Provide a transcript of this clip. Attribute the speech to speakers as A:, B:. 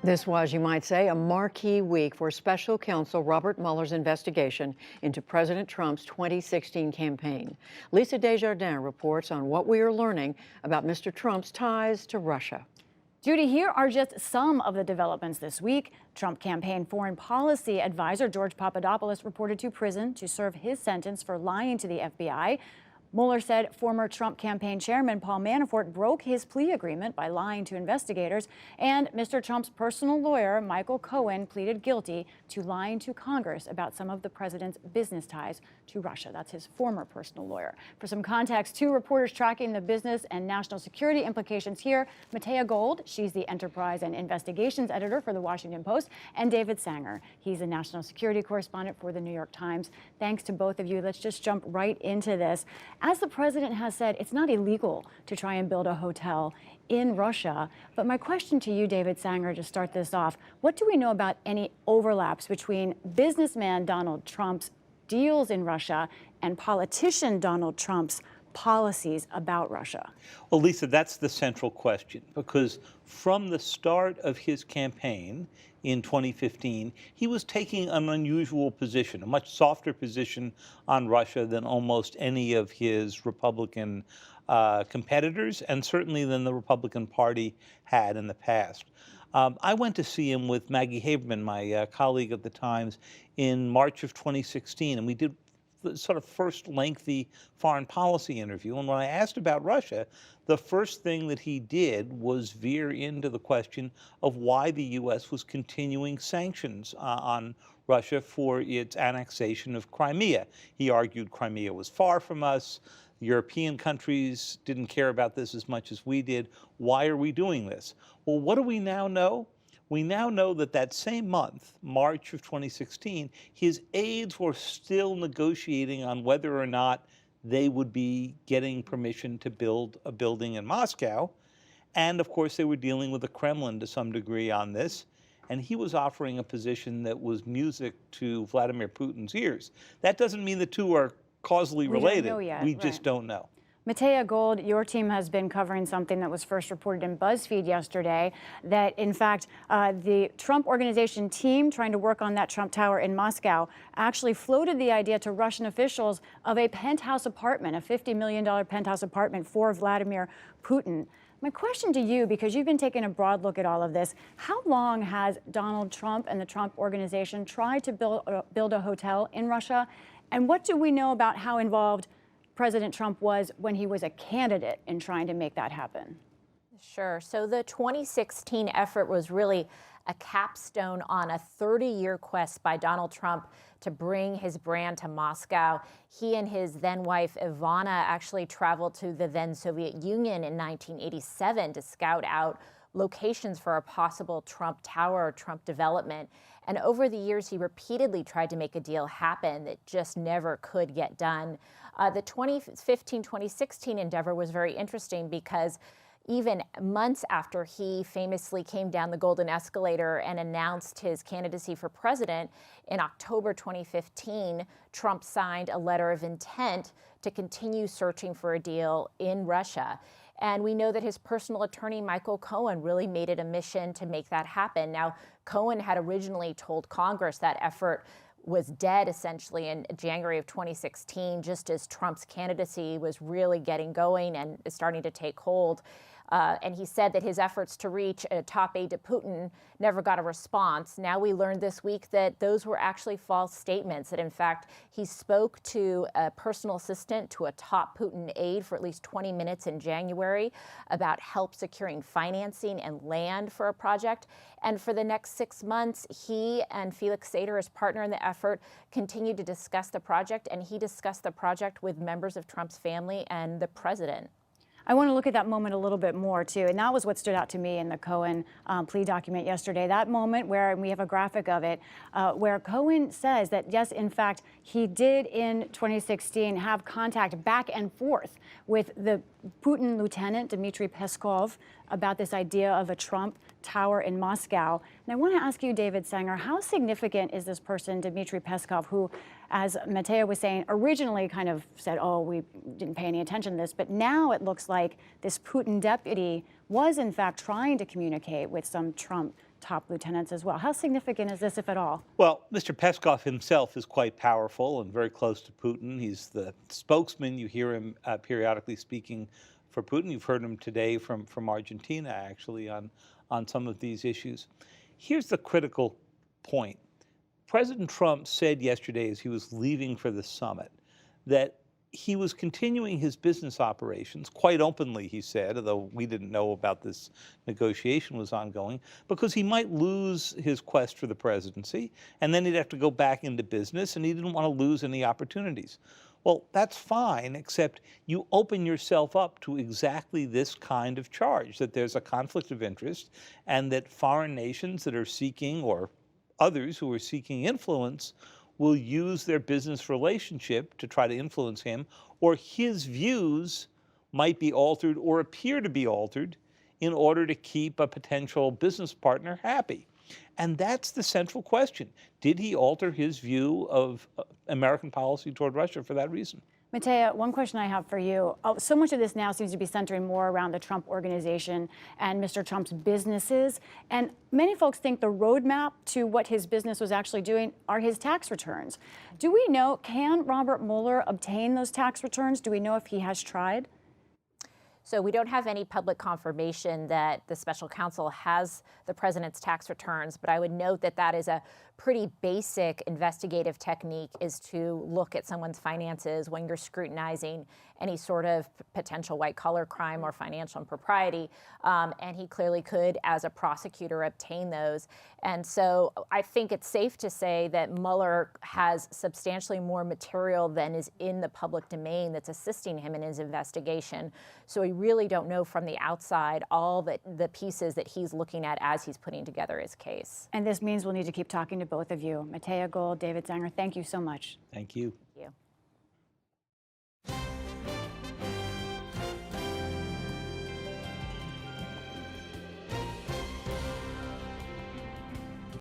A: This was, you might say, a marquee week for special counsel Robert Mueller's investigation into President Trump's 2016 campaign. Lisa Desjardins reports on what we are learning about Mr. Trump's ties to Russia.
B: Judy, here are just some of the developments this week. Trump campaign foreign policy advisor George Papadopoulos reported to prison to serve his sentence for lying to the FBI. Mueller said former Trump campaign chairman Paul Manafort broke his plea agreement by lying to investigators, and Mr. Trump's personal lawyer, Michael Cohen, pleaded guilty to lying to Congress about some of the president's business ties to Russia. That's his former personal lawyer. For some context, two reporters tracking the business and national security implications here, Matea Gold, she's the enterprise and investigations editor for the Washington Post, and David Sanger. He's a national security correspondent for the New York Times. Thanks to both of you. Let's just jump right into this. As the president has said, it's not illegal to try and build a hotel in Russia. But my question to you, David Sanger, to start this off, what do we know about any overlaps between businessman Donald Trump's deals in Russia and politician Donald Trump's policies about Russia?
C: Well, Lisa, that's the central question, because from the start of his campaign in 2015, he was taking an unusual position, a much softer position on Russia than almost any of his Republican competitors, and certainly than the Republican Party had in the past. I went to see him with Maggie Haberman, my colleague at the Times, in March of 2016, and we did the sort of first lengthy foreign policy interview. And when I asked about Russia, the first thing that he did was veer into the question of why the U.S. was continuing sanctions on Russia for its annexation of Crimea. He argued Crimea was far from us. European countries didn't care about this as much as we did. Why are we doing this? Well, what do we now know? We now know that that same month, March of 2016, his aides were still negotiating on whether or not they would be getting permission to build a building in Moscow. And of course, they were dealing with the Kremlin to some degree on this. And he was offering a position that was music to Vladimir Putin's ears. That doesn't mean the two are causally related.
B: We don't know yet,
C: we just don't know.
B: Matea Gold, your team has been covering something that was first reported in BuzzFeed yesterday, that in fact the Trump Organization team trying to work on that Trump Tower in Moscow actually floated the idea to Russian officials of a penthouse apartment, a $50 million penthouse apartment for Vladimir Putin. My question to you, because you've been taking a broad look at all of this, how long has Donald Trump and the Trump Organization tried to build a hotel in Russia? And what do we know about how involved President Trump was when he was a candidate in trying to make that happen?
D: Sure. So the 2016 effort was really a capstone on a 30-year quest by Donald Trump to bring his brand to Moscow. He and his then wife, Ivana, actually traveled to the then Soviet Union in 1987 to scout out locations for a possible Trump Tower or Trump development. And over the years, he repeatedly tried to make a deal happen that just never could get done. The 2015-2016 endeavor was very interesting because even months after he famously came down the golden escalator and announced his candidacy for president, in October 2015, Trump signed a letter of intent to continue searching for a deal in Russia. And we know that his personal attorney, Michael Cohen, really made it a mission to make that happen. Now, Cohen had originally told Congress that effort was dead essentially in January of 2016, just as Trump's candidacy was really getting going and starting to take hold. And he said that his efforts to reach a top aide to Putin never got a response. Now we learned this week that those were actually false statements, that in fact he spoke to a personal assistant to a top Putin aide for at least 20 minutes in January about help securing financing and land for a project. And for the next 6 months, he and Felix Sater, his partner in the effort, continued to discuss the project, and he discussed the project with members of Trump's family and the president.
B: I want to look at that moment a little bit more, too. And that was what stood out to me in the Cohen plea document yesterday. That moment where, and we have a graphic of it, where Cohen says that, yes, in fact, he did in 2016 have contact back and forth with the Putin lieutenant, Dmitry Peskov, about this idea of a Trump Tower in Moscow. And I want to ask you, David Sanger, how significant is this person, Dmitry Peskov, who, as Matea was saying, originally kind of said, oh, we didn't pay any attention to this, but now it looks like this Putin deputy was in fact trying to communicate with some Trump top lieutenants as well. How significant is this, if at all?
C: Well, Mr. Peskov himself is quite powerful and very close to Putin. He's the spokesman. You hear him periodically speaking for Putin. You've heard him today from Argentina, actually, on some of these issues. Here's the critical point. President Trump said yesterday as he was leaving for the summit that he was continuing his business operations quite openly, he said, although we didn't know about this negotiation was ongoing, because he might lose his quest for the presidency, and then he'd have to go back into business, and he didn't want to lose any opportunities. Well, that's fine, except you open yourself up to exactly this kind of charge, that there's a conflict of interest, and that foreign nations that are seeking, or others who are seeking influence, will use their business relationship to try to influence him, or his views might be altered or appear to be altered in order to keep a potential business partner happy. And that's the central question. Did he alter his view of American policy toward Russia for that reason?
B: Mattea, one question I have for you. So much of this now seems to be centering more around the Trump organization and Mr. Trump's businesses. And many folks think the roadmap to what his business was actually doing are his tax returns. Do we know, can Robert Mueller obtain those tax returns? Do we know if he has tried?
D: So we don't have any public confirmation that the special counsel has the president's tax returns, but I would note that that is a pretty basic investigative technique, is to look at someone's finances when you're scrutinizing any sort of potential white-collar crime or financial impropriety. And he clearly could, as a prosecutor, obtain those. And so I think it's safe to say that Mueller has substantially more material than is in the public domain that's assisting him in his investigation. So we really don't know from the outside all the pieces that he's looking at as he's putting together his case.
B: And this means we'll need to keep talking to both of you. Mattea Gold, David Sanger, thank you so much.
C: Thank you.
D: Thank you.